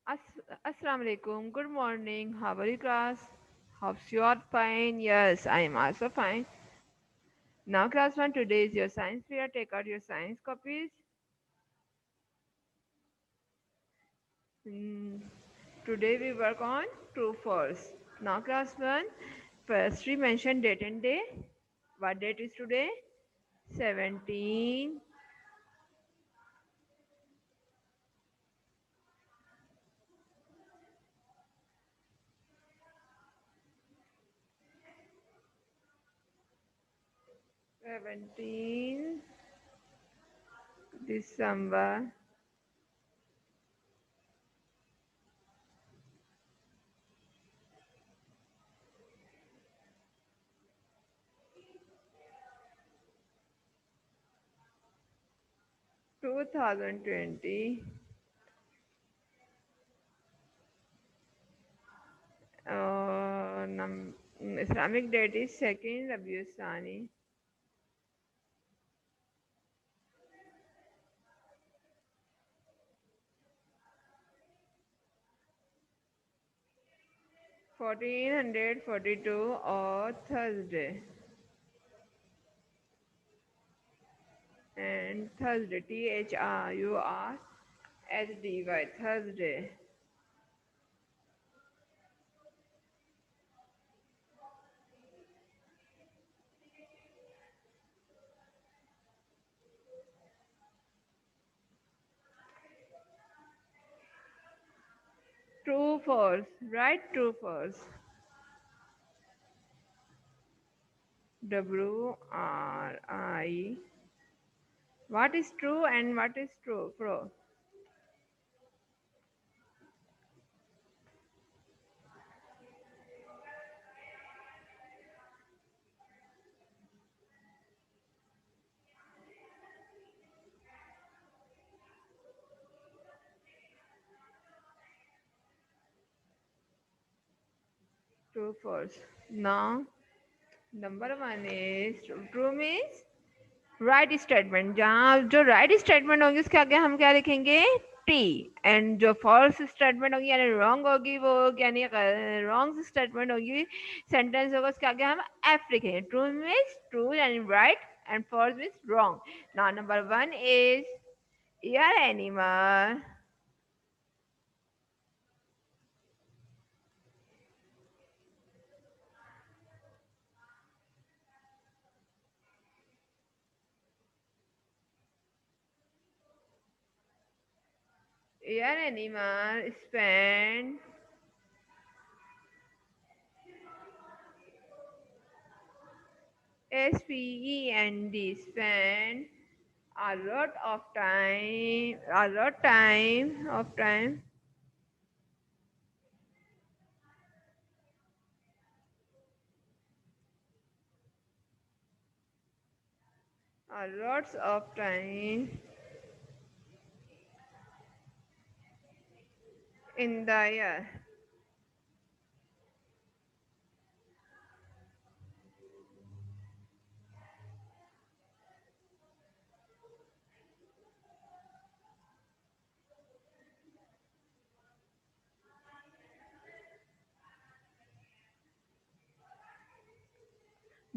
Assalamu alaikum. Good morning. How are you, class? Hope you are fine. Yes, I am also fine. Now, class one, today is your science period. Take out your science copies. Hmm, Today we work on true false. Now, class one, first we mention date and day. What date is today? 17 17 December 2020. Islamic date is 2nd Rabiul Thani. 1442 or Thursday. And Thursday, THRURSDY, Thursday. True, false. Right, true, false. WRI. What is true and what is true? Pro. True, false. Now, number one is true means right statement जहाँ जो right statement होगी उसके आगे हम क्या लिखेंगे T and जो false statement होगी यानी रॉन्ग होगी वो यानी रॉन्ग स्टेटमेंट होगी सेंटेंस होगा उसके आगे हम एफ लिखेंगे true means true and right and false means wrong now number one is air animal spend spend a lot of time lots of time in the year.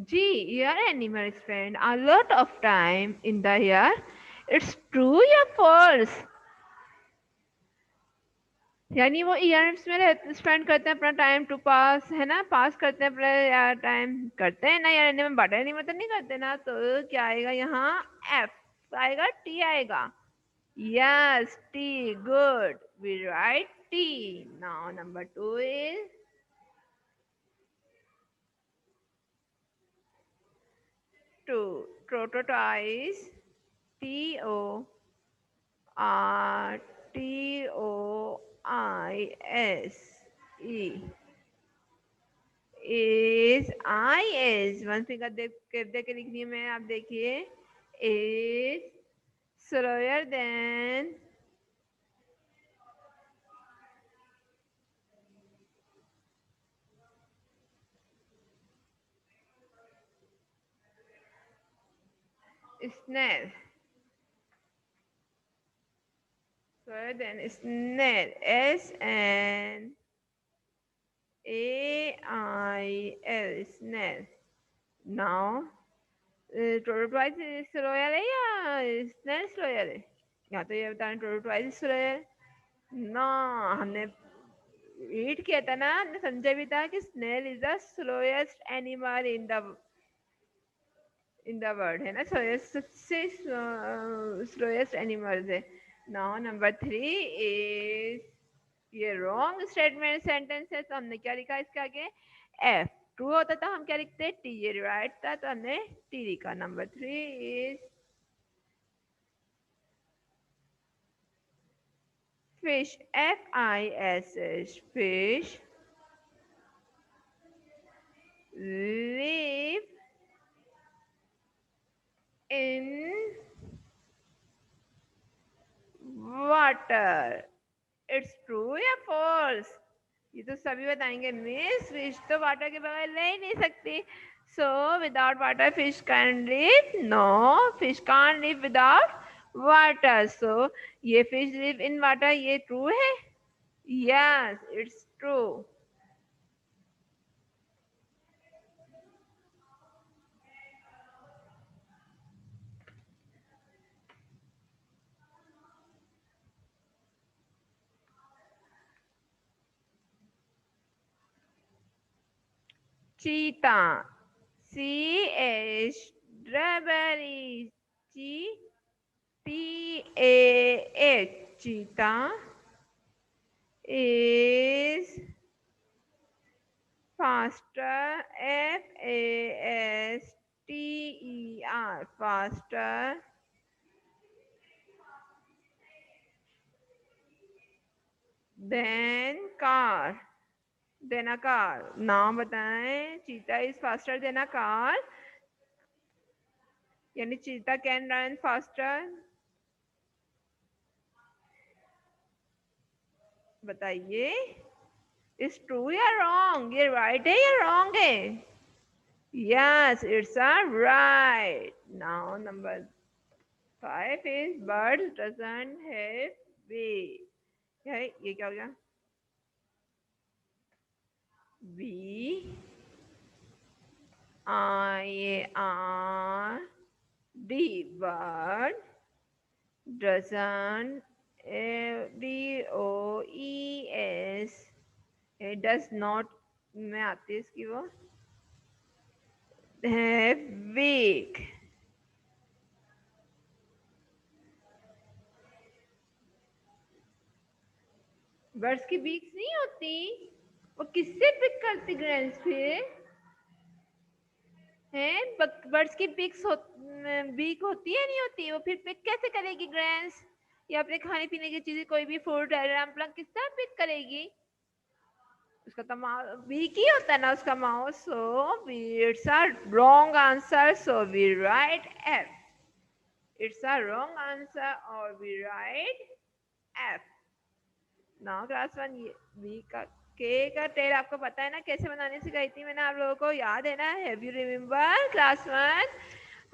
G, your animal spend a lot of time in the year. It's true या false? यानी वो years में spend करते हैं अपना time to पास है ना पास करते हैं अपना यार टाइम करते हैं ना यार एनिमल बट एनिमल तो नहीं करते ना तो क्या आएगा यहाँ एफ आएगा टी आएगा yes T good we write T now number two is two tortoise Tortoise is one finger देख कर के लिखनी है मैं आप देखिए is slower than snail then snail, SNAIL, snail. Now टोटोट्वाइस स्लोयर है या स्नेल स्लोयर है? यहाँ तो ये बताएं टोटोट्वाइस स्लोयर ना, हमने रीड किया था ना, हमने समझा भी था कि snail is the slowest animal in the world, है ना, सबसे स्लोएस्ट एनिमल है। नाउ नंबर 3 इज, ये रॉन्ग स्टेटमेंट सेंटेंस है, तो हमने क्या लिखा इसके आगे? एफ। ट्रू होता था हम क्या लिखते? टी। ये राइट था तो हमने टी लिखा। Number 3 is fish, FISH, fish live in water. It's true या false? ये तो सभी बताएंगे मिस, फिश तो वाटर के बगैर रह ही नहीं सकती। So without water fish can live? No, fish can't live without water. So ये फिश लिव इन वाटर, ये ट्रू है? Yes, it's true. Cheetah, CH strawberry, TAH, cheetah is faster, FASTER, faster than car, than a car। नाम बताएं, cheetah is faster than a car, यानी cheetah can run faster. बताइए, is true या wrong? ये right है या wrong है? Yes, it's a right. Now number 5 is birds doesn't have beak. ये क्या हो गया? BIRD, bird doesn't, DOES, it does not में आती है इसकी वो, have beak। बर्ड्स की बीक्स नहीं होती, वो किससे पिक करती ग्रेन्स फिर? हैं, बर्ड्स की बीक्स बीक होती है नहीं होती, वो फिर पिक कैसे करेगी ग्रेन्स या अपने खाने पीने की चीजें, कोई भी फूड किस तरह पिक करेगी? उसका तो वीक ही होता है ना उसका mouse. So it's a wrong answer, so we write F. It's a wrong answer और we write F. Now class 1, we का के का टेल आपको पता है ना कैसे बनाने सिखाई थी मैंने आप लोगों को, याद है ना? Have you remember? क्लास 1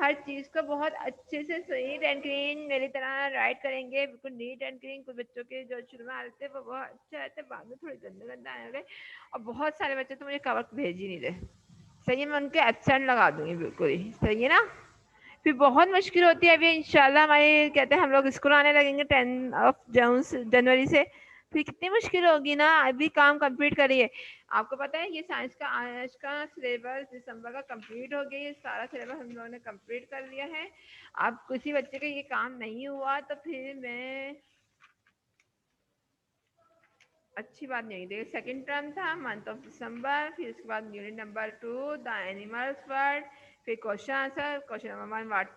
हर चीज को बहुत अच्छे से नीट एंड क्लीन मेरी तरह राइट करेंगे, बिल्कुल नीट एंड क्लीन। कुछ बच्चों के जो शुरू में आते थे वो बहुत अच्छे आते, बाद में थोड़े गंदे गंदे आने लगे, और बहुत सारे बच्चे तो मुझे कवर भेज ही नहीं रहे। सही है, मैं उनके एब्सेंट लगा दूंगी बिल्कुल ही, सही है ना? फिर बहुत मुश्किल होती है। अभी इंशाल्लाह हमारे कहते हैं हम लोग स्कूल आने लगेंगे 10 जनवरी से, फिर कितनी मुश्किल होगी ना। अभी काम कंप्लीट करिए। आपको पता है ये साइंस का आज का सिलेबस दिसंबर का कंप्लीट हो गया, ये सारा सिलेबस हम लोगों ने कंप्लीट कर लिया है। अब किसी बच्चे का ये काम नहीं हुआ तो फिर मैं अच्छी बात नहीं देखिए। सेकंड टर्म था मंथ ऑफ दिसंबर, फिर उसके बाद unit number 2 the animals word, फिर question answer. Question number 1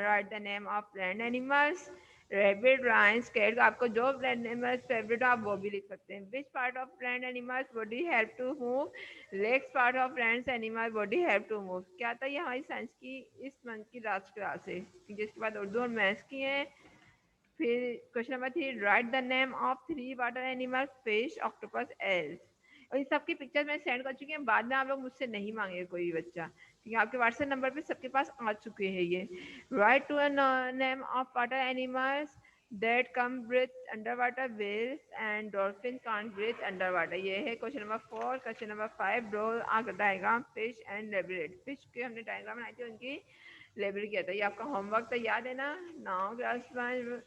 write the name of land animals, rabbit, rhinos, cat. आपको जो लैंड एनिमल्स फेवरेट हो आप वो भी लिख सकते हैं। Which part of land animals body help to move, legs part of land animal body help to move. क्या था ये हमारी साइंस की इस मंथ की लास्ट क्लास है, जिसके बाद उर्दू और मैथ्स की है। फिर question number 3 right the name of 3 water animal, fish, octopus, else. और इन सबकी पिक्चर मैं सेंड कर चुकी हूँ, बाद में आप लोग मुझसे नहीं मांगे कोई बच्चा, क्योंकि आपके व्हाट्सएप नंबर पे सबके पास आ चुके हैं ये। Write to name of water animals, that come breathe underwater, whales and dolphins can't breathe underwater. ये है question number 4. Question number 5, draw a diagram fish and labeled. Fish के हमने डायग्राम बनाई थी, उनकी लेबल किया था. ये आपका होमवर्क था, याद है ना. Now class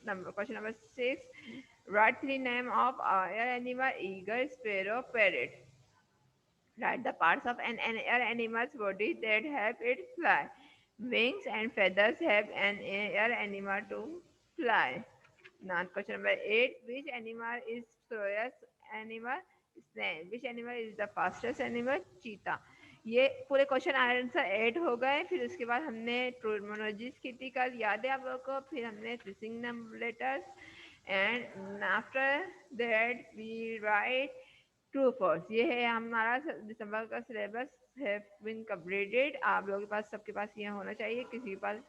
number question number 6, write three name of air animal: eagle, sparrow, parrot. Write the parts of an air animal's body that help it fly. Wings and feathers help an air animal to fly. Now, question number 8. Which animal is slowest animal? Snail. Which animal is the fastest animal? Cheetah. ये पूरे question answer 8 हो गए. फिर उसके बाद हमने terminologies की थी कल, याद है आप लोगों को. फिर हमने fishing letters and after that we write true false. ये है हमारा दिसंबर का सिलेबस है बिन कंप्लीटेड. आप लोगों के पास, सबके पास ये होना चाहिए. किसी के पास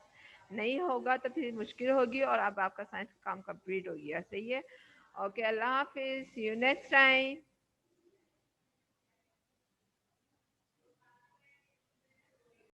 नहीं होगा तो फिर मुश्किल होगी और अब आपका साइंस का काम कंप्लीट हो गया. सही है. ओके, अल्लाह हाफिज, सी यू नेक्स्ट टाइम.